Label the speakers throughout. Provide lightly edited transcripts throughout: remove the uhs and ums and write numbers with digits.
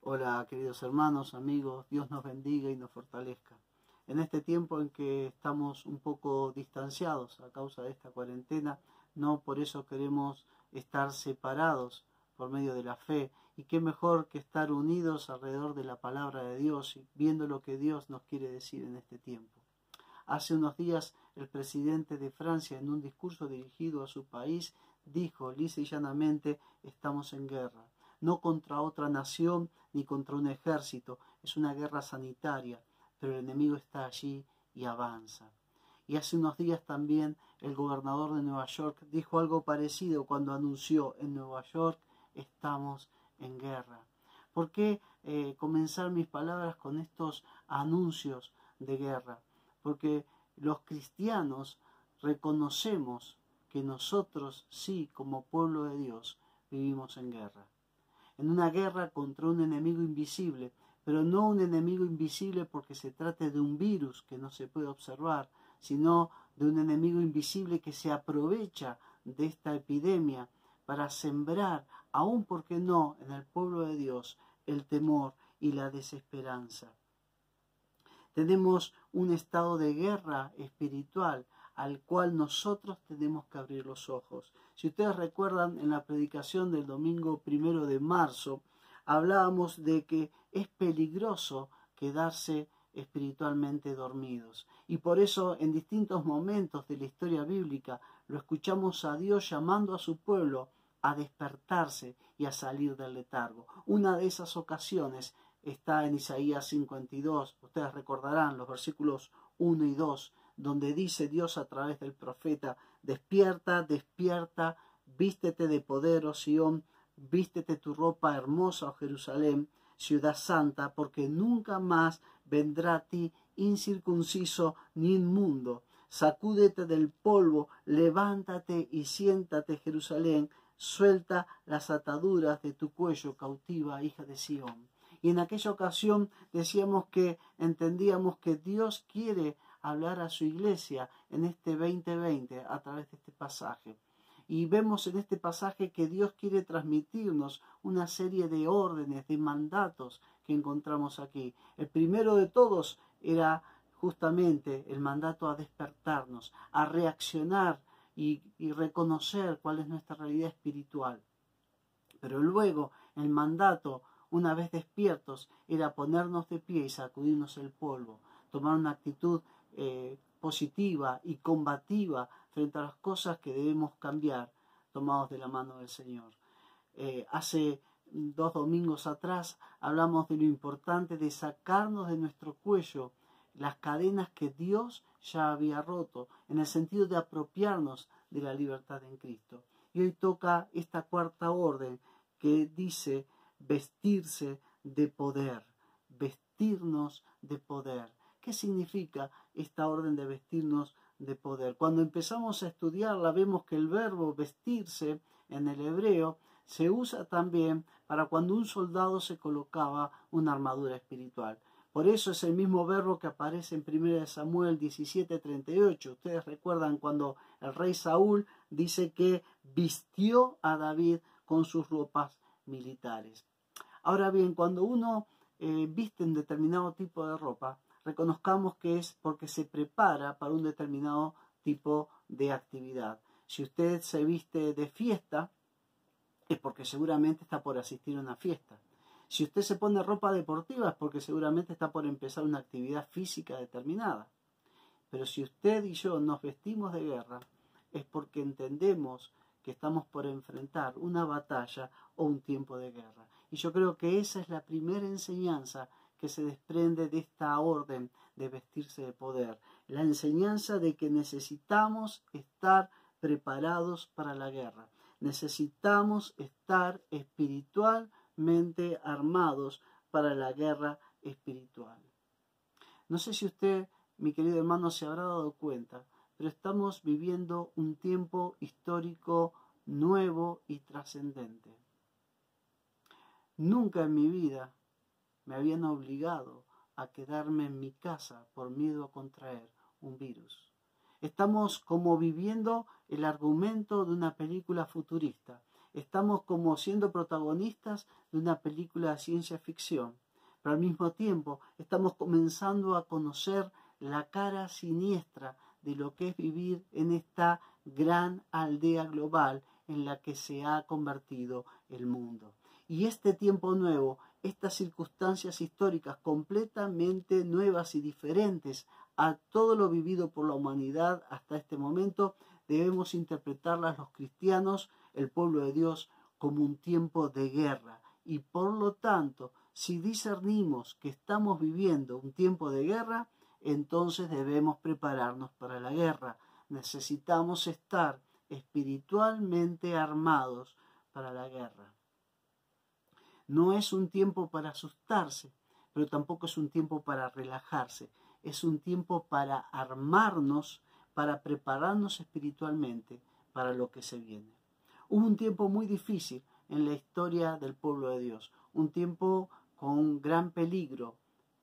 Speaker 1: Hola queridos hermanos, amigos, Dios nos bendiga y nos fortalezca. En este tiempo en que estamos un poco distanciados a causa de esta cuarentena, no por eso queremos estar separados por medio de la fe. Y qué mejor que estar unidos alrededor de la palabra de Dios y viendo lo que Dios nos quiere decir en este tiempo. Hace unos días el presidente de Francia, en un discurso dirigido a su país, dijo lisa y llanamente: estamos en guerra. No contra otra nación ni contra un ejército, es una guerra sanitaria, pero el enemigo está allí y avanza. Y hace unos días también el gobernador de Nueva York dijo algo parecido cuando anunció: en Nueva York estamos en guerra. ¿Por qué comenzar mis palabras con estos anuncios de guerra? Porque los cristianos reconocemos que nosotros sí, como pueblo de Dios, vivimos en guerra. En una guerra contra un enemigo invisible, pero no un enemigo invisible porque se trate de un virus que no se puede observar, sino de un enemigo invisible que se aprovecha de esta epidemia para sembrar, aún porque no, en el pueblo de Dios, el temor y la desesperanza. Tenemos un estado de guerra espiritual al cual nosotros tenemos que abrir los ojos. Si ustedes recuerdan, en la predicación del domingo 1 de marzo, hablábamos de que es peligroso quedarse espiritualmente dormidos. Y por eso en distintos momentos de la historia bíblica lo escuchamos a Dios llamando a su pueblo a despertarse y a salir del letargo. Una de esas ocasiones está en Isaías 52, ustedes recordarán los versículos 1 y 2, donde dice Dios a través del profeta: despierta, despierta, vístete de poder, oh Sión, vístete tu ropa hermosa, oh Jerusalén, ciudad santa, porque nunca más vendrá a ti incircunciso ni inmundo. Sacúdete del polvo, levántate y siéntate, Jerusalén, suelta las ataduras de tu cuello, cautiva hija de Sión. Y en aquella ocasión decíamos que entendíamos que Dios quiere hablar a su iglesia en este 2020 a través de este pasaje. Y vemos en este pasaje que Dios quiere transmitirnos una serie de órdenes, de mandatos que encontramos aquí. El primero de todos era justamente el mandato a despertarnos, a reaccionar y reconocer cuál es nuestra realidad espiritual. Pero luego el mandato, una vez despiertos, era ponernos de pie y sacudirnos el polvo, tomar una actitud positiva y combativa frente a las cosas que debemos cambiar, tomados de la mano del Señor. Hace 2 domingos atrás hablamos de lo importante de sacarnos de nuestro cuello las cadenas que Dios ya había roto, en el sentido de apropiarnos de la libertad en Cristo. Y hoy toca esta cuarta orden que dice vestirse de poder, vestirnos de poder. ¿Qué significa esta orden de vestirnos de poder? Cuando empezamos a estudiarla vemos que el verbo vestirse en el hebreo se usa también para cuando un soldado se colocaba una armadura espiritual. Por eso es el mismo verbo que aparece en 1 Samuel 17:38. Ustedes recuerdan cuando el rey Saúl dice que vistió a David con sus ropas militares. Ahora bien, cuando uno viste un determinado tipo de ropa, reconozcamos que es porque se prepara para un determinado tipo de actividad. Si usted se viste de fiesta, es porque seguramente está por asistir a una fiesta. Si usted se pone ropa deportiva, es porque seguramente está por empezar una actividad física determinada. Pero si usted y yo nos vestimos de guerra, es porque entendemos que estamos por enfrentar una batalla o un tiempo de guerra. Y yo creo que esa es la primera enseñanza que se desprende de esta orden de vestirse de poder. La enseñanza de que necesitamos estar preparados para la guerra. Necesitamos estar espiritualmente armados para la guerra espiritual. No sé si usted, mi querido hermano, se habrá dado cuenta, pero estamos viviendo un tiempo histórico nuevo y trascendente. Nunca en mi vida me habían obligado a quedarme en mi casa por miedo a contraer un virus. Estamos como viviendo el argumento de una película futurista. Estamos como siendo protagonistas de una película de ciencia ficción, pero al mismo tiempo estamos comenzando a conocer la cara siniestra de lo que es vivir en esta gran aldea global en la que se ha convertido el mundo. Y este tiempo nuevo, estas circunstancias históricas completamente nuevas y diferentes a todo lo vivido por la humanidad hasta este momento, debemos interpretarlas los cristianos, el pueblo de Dios, como un tiempo de guerra. Y por lo tanto, si discernimos que estamos viviendo un tiempo de guerra, entonces debemos prepararnos para la guerra. Necesitamos estar espiritualmente armados para la guerra. No es un tiempo para asustarse, pero tampoco es un tiempo para relajarse. Es un tiempo para armarnos, para prepararnos espiritualmente para lo que se viene. Hubo un tiempo muy difícil en la historia del pueblo de Dios, un tiempo con un gran peligro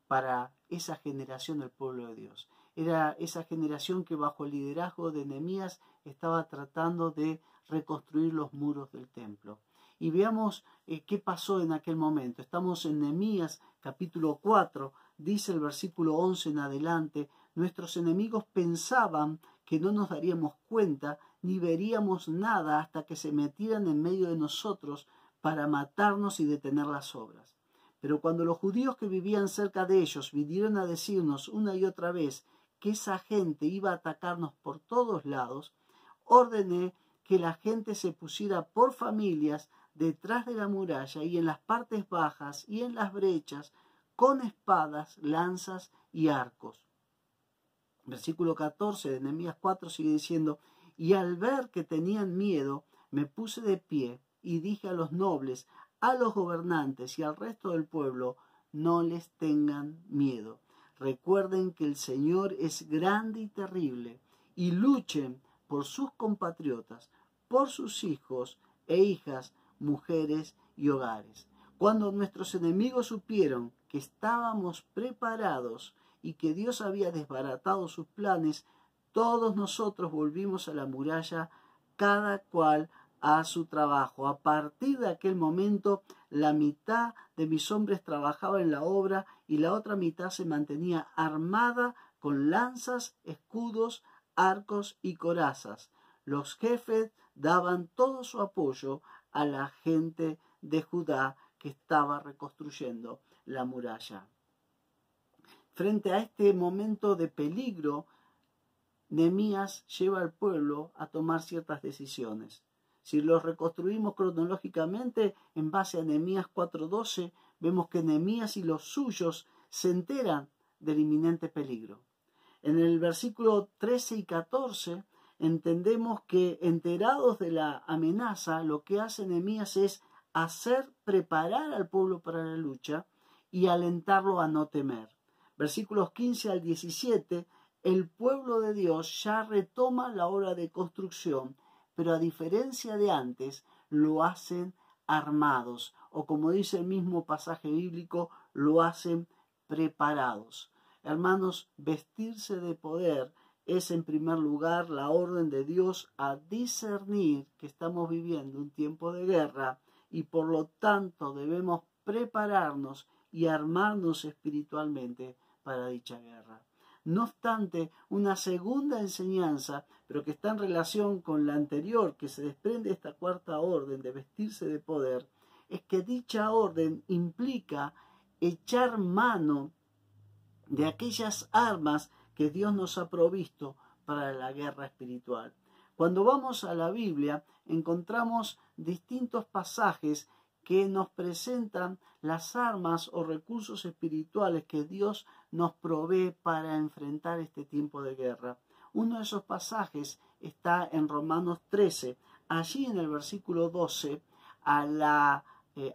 Speaker 1: para esa generación del pueblo de Dios. Era esa generación que bajo el liderazgo de Nehemías estaba tratando de reconstruir los muros del templo. Y veamos qué pasó en aquel momento. Estamos en Nehemías capítulo 4, dice el versículo 11 en adelante: nuestros enemigos pensaban que no nos daríamos cuenta ni veríamos nada hasta que se metieran en medio de nosotros para matarnos y detener las obras. Pero cuando los judíos que vivían cerca de ellos vinieron a decirnos una y otra vez que esa gente iba a atacarnos por todos lados, ordené que la gente se pusiera por familias detrás de la muralla y en las partes bajas y en las brechas, con espadas, lanzas y arcos. Versículo 14 de Nehemías 4 sigue diciendo: y al ver que tenían miedo, me puse de pie y dije a los nobles, a los gobernantes y al resto del pueblo: no les tengan miedo. Recuerden que el Señor es grande y terrible, y luchen por sus compatriotas, por sus hijos e hijas, mujeres y hogares. Cuando nuestros enemigos supieron que estábamos preparados y que Dios había desbaratado sus planes, todos nosotros volvimos a la muralla, cada cual a su trabajo. A partir de aquel momento, la mitad de mis hombres trabajaba en la obra y la otra mitad se mantenía armada con lanzas, escudos, arcos y corazas. Los jefes daban todo su apoyo a la gente de Judá que estaba reconstruyendo la muralla. Frente a este momento de peligro, Nehemías lleva al pueblo a tomar ciertas decisiones. Si los reconstruimos cronológicamente, en base a Nehemías 4:12, vemos que Nehemías y los suyos se enteran del inminente peligro. En el versículo 13 y 14 entendemos que, enterados de la amenaza, lo que hace Nehemías es preparar al pueblo para la lucha y alentarlo a no temer. Versículos 15 al 17, el pueblo de Dios ya retoma la obra de construcción, pero a diferencia de antes, lo hacen armados, o como dice el mismo pasaje bíblico, lo hacen preparados. Hermanos, vestirse de poder es en primer lugar la orden de Dios a discernir que estamos viviendo un tiempo de guerra y por lo tanto debemos prepararnos y armarnos espiritualmente para dicha guerra. No obstante, una segunda enseñanza, pero que está en relación con la anterior, que se desprende de esta cuarta orden de vestirse de poder, es que dicha orden implica echar mano de aquellas armas que Dios nos ha provisto para la guerra espiritual. Cuando vamos a la Biblia, encontramos distintos pasajes que nos presentan las armas o recursos espirituales que Dios nos provee para enfrentar este tiempo de guerra. Uno de esos pasajes está en Romanos 13. Allí en el versículo 12, a la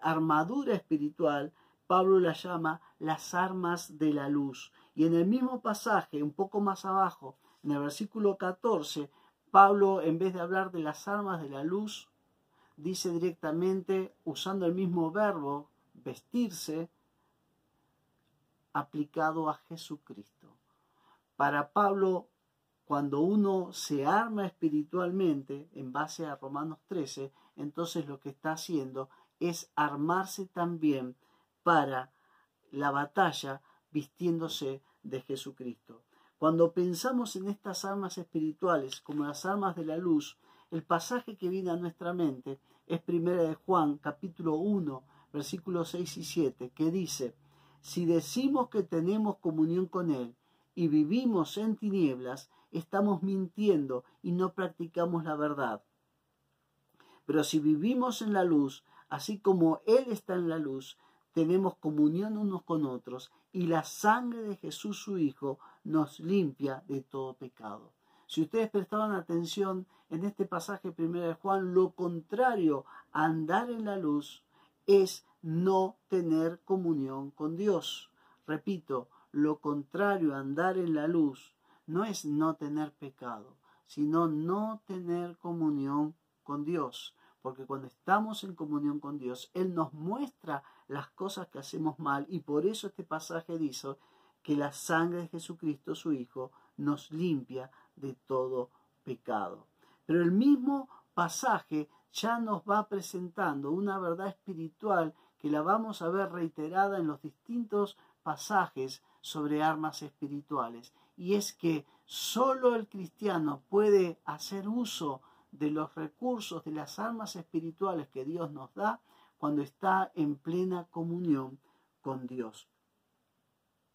Speaker 1: armadura espiritual, Pablo la llama las armas de la luz. Y en el mismo pasaje, un poco más abajo, en el versículo 14, Pablo, en vez de hablar de las armas de la luz, dice directamente, usando el mismo verbo, vestirse, aplicado a Jesucristo. Para Pablo, cuando uno se arma espiritualmente, en base a Romanos 13, entonces lo que está haciendo es armarse también para la batalla vistiéndose de Jesucristo. Cuando pensamos en estas armas espirituales como las armas de la luz, el pasaje que viene a nuestra mente es 1 de Juan, capítulo 1, versículos 6 y 7, que dice: si decimos que tenemos comunión con Él y vivimos en tinieblas, estamos mintiendo y no practicamos la verdad. Pero si vivimos en la luz, así como Él está en la luz, tenemos comunión unos con otros, y la sangre de Jesús su Hijo nos limpia de todo pecado. Si ustedes prestaban atención en este pasaje 1 de Juan, lo contrario a andar en la luz es no tener comunión con Dios. Repito, lo contrario a andar en la luz no es no tener pecado, sino no tener comunión con Dios. Porque cuando estamos en comunión con Dios, Él nos muestra las cosas que hacemos mal, y por eso este pasaje dice que la sangre de Jesucristo, su Hijo, nos limpia de todo pecado. Pero el mismo pasaje ya nos va presentando una verdad espiritual que la vamos a ver reiterada en los distintos pasajes sobre armas espirituales. Y es que solo el cristiano puede hacer uso de los recursos, de las armas espirituales que Dios nos da cuando está en plena comunión con Dios.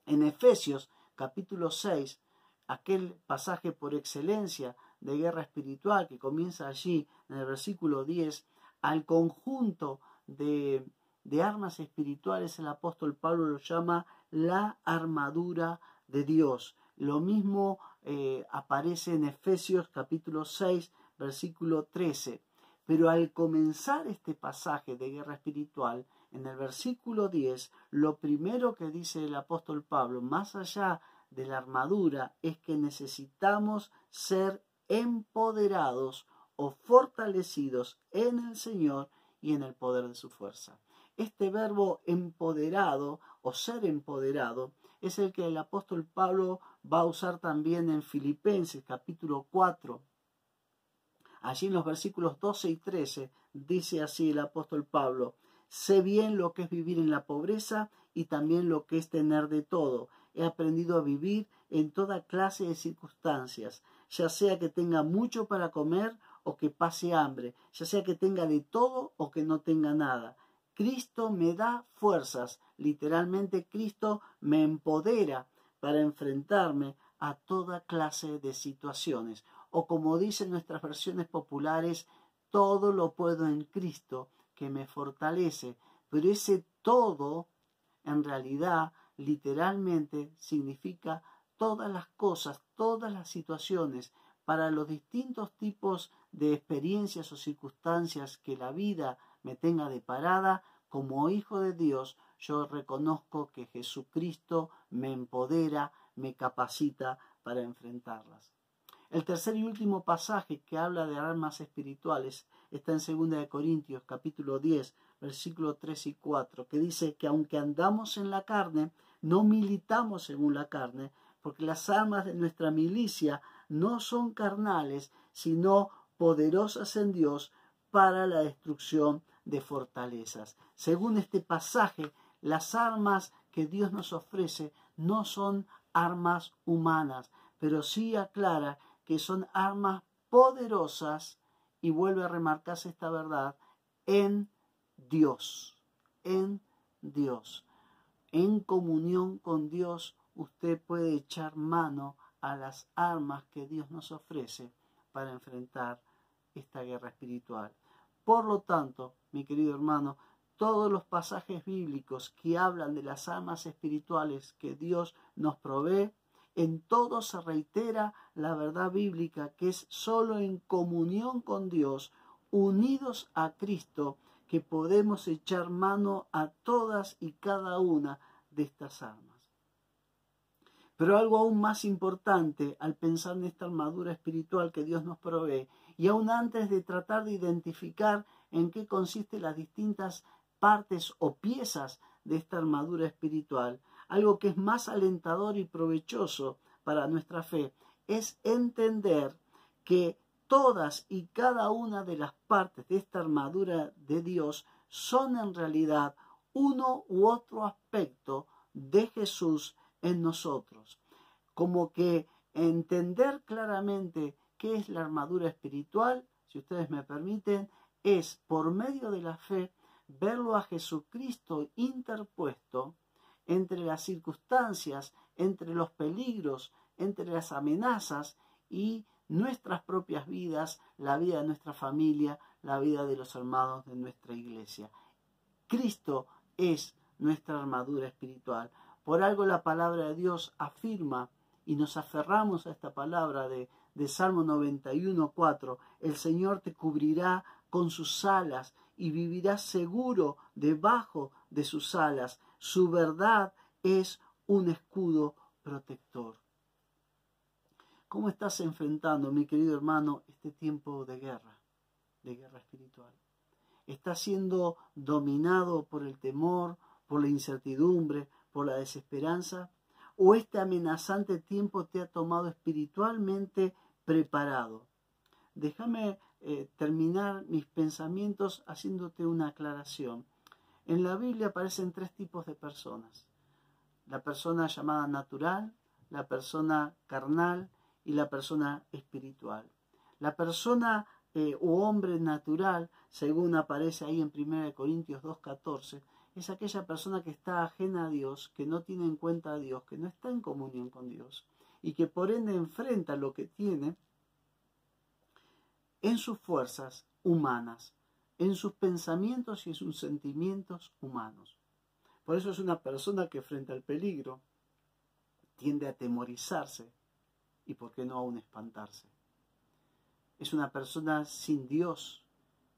Speaker 1: En Efesios capítulo 6, aquel pasaje por excelencia de guerra espiritual que comienza allí en el versículo 10, al conjunto de armas espirituales el apóstol Pablo lo llama la armadura de Dios. Lo mismo aparece en Efesios capítulo 6, versículo 13. Pero al comenzar este pasaje de guerra espiritual, en el versículo 10, lo primero que dice el apóstol Pablo, más allá de la armadura, es que necesitamos ser empoderados o fortalecidos en el Señor y en el poder de su fuerza. Este verbo empoderado o ser empoderado es el que el apóstol Pablo va a usar también en Filipenses capítulo 4. Allí en los versículos 12 y 13 dice así el apóstol Pablo: sé bien lo que es vivir en la pobreza y también lo que es tener de todo. He aprendido a vivir en toda clase de circunstancias, ya sea que tenga mucho para comer o que pase hambre, ya sea que tenga de todo o que no tenga nada. Cristo me da fuerzas, literalmente Cristo me empodera para enfrentarme a toda clase de situaciones. O como dicen nuestras versiones populares, todo lo puedo en Cristo que me fortalece. Pero ese todo, en realidad, literalmente significa todas las cosas, todas las situaciones, para los distintos tipos de experiencias o circunstancias que la vida me tenga deparada. Como hijo de Dios, yo reconozco que Jesucristo me empodera, me capacita para enfrentarlas. El tercer y último pasaje que habla de armas espirituales está en 2 Corintios capítulo 10, versículos 3 y 4, que dice que aunque andamos en la carne, no militamos según la carne, porque las armas de nuestra milicia no son carnales, sino poderosas en Dios para la destrucción de fortalezas. Según este pasaje, las armas que Dios nos ofrece no son armas humanas, pero sí aclara que son armas poderosas, y vuelve a remarcarse esta verdad, en Dios, en Dios. En comunión con Dios, usted puede echar mano a las armas que Dios nos ofrece para enfrentar esta guerra espiritual. Por lo tanto, mi querido hermano, todos los pasajes bíblicos que hablan de las armas espirituales que Dios nos provee, en todo se reitera la verdad bíblica, que es solo en comunión con Dios, unidos a Cristo, que podemos echar mano a todas y cada una de estas armas. Pero algo aún más importante al pensar en esta armadura espiritual que Dios nos provee, y aún antes de tratar de identificar en qué consisten las distintas partes o piezas de esta armadura espiritual, algo que es más alentador y provechoso para nuestra fe es entender que todas y cada una de las partes de esta armadura de Dios son en realidad uno u otro aspecto de Jesús en nosotros. Como que entender claramente qué es la armadura espiritual, si ustedes me permiten, es por medio de la fe verlo a Jesucristo interpuesto entre las circunstancias, entre los peligros, entre las amenazas y nuestras propias vidas, la vida de nuestra familia, la vida de los hermanos de nuestra iglesia. Cristo es nuestra armadura espiritual. Por algo la palabra de Dios afirma, y nos aferramos a esta palabra de Salmo 91:4, el Señor te cubrirá con sus alas y vivirás seguro debajo de sus alas. Su verdad es un escudo protector. ¿Cómo estás enfrentando, mi querido hermano, este tiempo de guerra espiritual? ¿Estás siendo dominado por el temor, por la incertidumbre, por la desesperanza? ¿O este amenazante tiempo te ha tomado espiritualmente preparado? Déjame terminar mis pensamientos haciéndote una aclaración. En la Biblia aparecen 3 tipos de personas. La persona llamada natural, la persona carnal y la persona espiritual. La persona o hombre natural, según aparece ahí en 1 Corintios 2:14, es aquella persona que está ajena a Dios, que no tiene en cuenta a Dios, que no está en comunión con Dios y que por ende enfrenta lo que tiene en sus fuerzas humanas, en sus pensamientos y en sus sentimientos humanos. Por eso es una persona que frente al peligro tiende a atemorizarse y, por qué no, aún espantarse. Es una persona sin Dios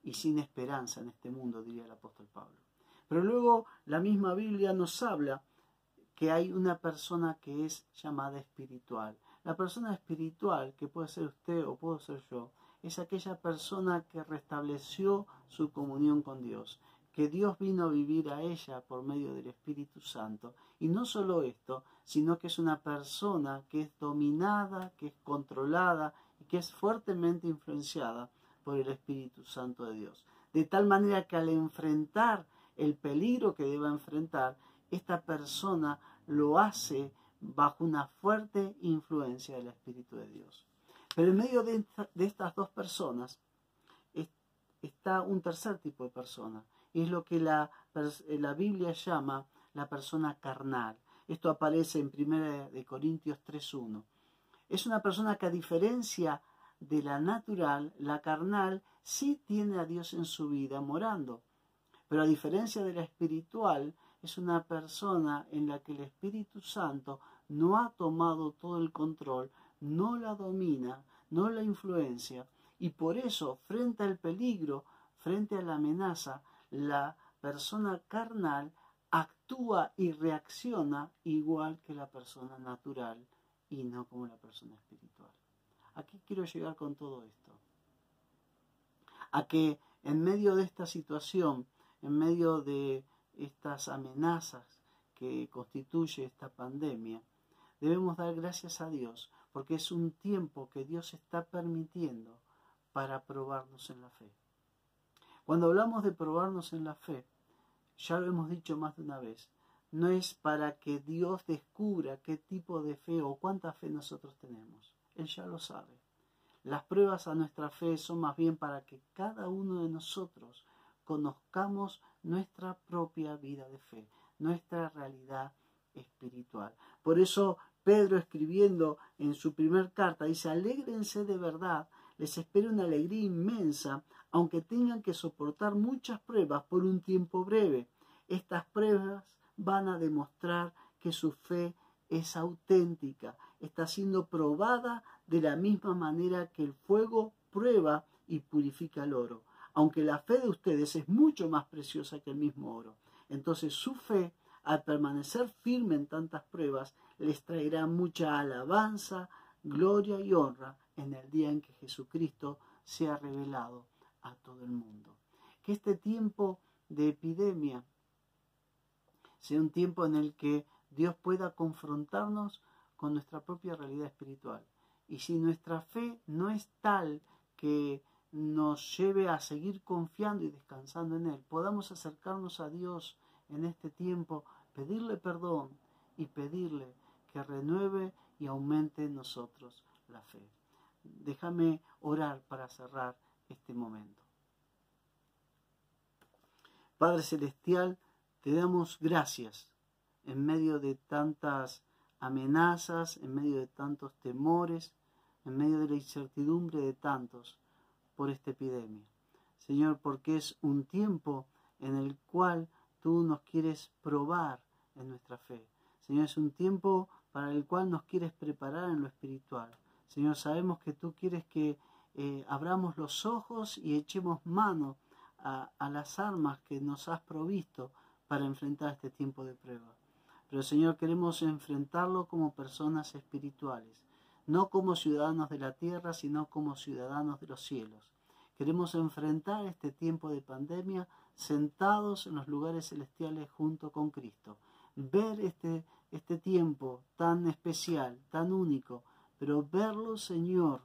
Speaker 1: y sin esperanza en este mundo, diría el apóstol Pablo. Pero luego la misma Biblia nos habla que hay una persona que es llamada espiritual. La persona espiritual, que puede ser usted o puedo ser yo, es aquella persona que restableció su comunión con Dios, que Dios vino a vivir a ella por medio del Espíritu Santo. Y no solo esto, sino que es una persona que es dominada, que es controlada y que es fuertemente influenciada por el Espíritu Santo de Dios. De tal manera que al enfrentar el peligro que deba enfrentar, esta persona lo hace bajo una fuerte influencia del Espíritu de Dios. Pero en medio de estas 2 personas está un tercer tipo de persona, y es lo que la Biblia llama la persona carnal. Esto aparece en 1 Corintios 3:1. Es una persona que, a diferencia de la natural, la carnal sí tiene a Dios en su vida morando. Pero a diferencia de la espiritual, es una persona en la que el Espíritu Santo no ha tomado todo el control, no la domina, no la influencia, y por eso, frente al peligro, frente a la amenaza, la persona carnal actúa y reacciona igual que la persona natural y no como la persona espiritual. ¿A qué quiero llegar con todo esto? A que en medio de esta situación, en medio de estas amenazas que constituye esta pandemia, debemos dar gracias a Dios, porque es un tiempo que Dios está permitiendo para probarnos en la fe. Cuando hablamos de probarnos en la fe, ya lo hemos dicho más de una vez, no es para que Dios descubra qué tipo de fe o cuánta fe nosotros tenemos. Él ya lo sabe. Las pruebas a nuestra fe son más bien para que cada uno de nosotros conozcamos nuestra propia vida de fe, nuestra realidad espiritual. Por eso Pedro, escribiendo en su primer carta, dice: alégrense de verdad, les espera una alegría inmensa, aunque tengan que soportar muchas pruebas por un tiempo breve. Estas pruebas van a demostrar que su fe es auténtica, está siendo probada de la misma manera que el fuego prueba y purifica el oro. Aunque la fe de ustedes es mucho más preciosa que el mismo oro. Entonces su fe, al permanecer firme en tantas pruebas, les traerá mucha alabanza, gloria y honra en el día en que Jesucristo sea revelado a todo el mundo. Que este tiempo de epidemia sea un tiempo en el que Dios pueda confrontarnos con nuestra propia realidad espiritual. Y si nuestra fe no es tal que nos lleve a seguir confiando y descansando en Él. Podamos acercarnos a Dios en este tiempo, pedirle perdón y pedirle que renueve y aumente en nosotros la fe. Déjame orar para cerrar este momento. Padre Celestial, te damos gracias en medio de tantas amenazas, en medio de tantos temores, en medio de la incertidumbre de tantos por esta epidemia. Señor, porque es un tiempo en el cual tú nos quieres probar en nuestra fe. Señor, es un tiempo para el cual nos quieres preparar en lo espiritual. Señor, sabemos que tú quieres que abramos los ojos y echemos mano a las armas que nos has provisto para enfrentar este tiempo de prueba. Pero Señor, queremos enfrentarlo como personas espirituales, no como ciudadanos de la tierra, sino como ciudadanos de los cielos. Queremos enfrentar este tiempo de pandemia sentados en los lugares celestiales junto con Cristo. Ver este tiempo tan especial, tan único, pero verlo, Señor,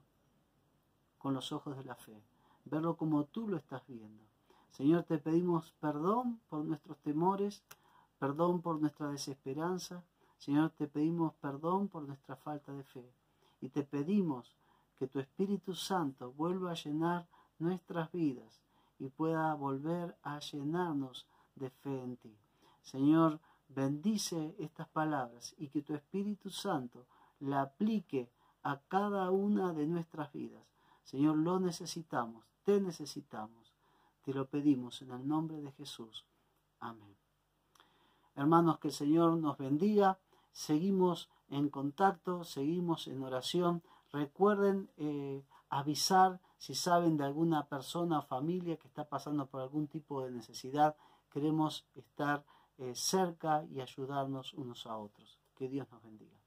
Speaker 1: con los ojos de la fe. Verlo como tú lo estás viendo. Señor, te pedimos perdón por nuestros temores, perdón por nuestra desesperanza. Señor, te pedimos perdón por nuestra falta de fe. Y te pedimos que tu Espíritu Santo vuelva a llenar nuestras vidas y pueda volver a llenarnos de fe en ti. Señor, bendice estas palabras y que tu Espíritu Santo la aplique a cada una de nuestras vidas. Señor, lo necesitamos, te necesitamos. Te lo pedimos en el nombre de Jesús. Amén. Hermanos, que el Señor nos bendiga. Seguimos en contacto, seguimos en oración. Recuerden avisar si saben de alguna persona o familia que está pasando por algún tipo de necesidad. Queremos estar cerca y ayudarnos unos a otros. Que Dios nos bendiga.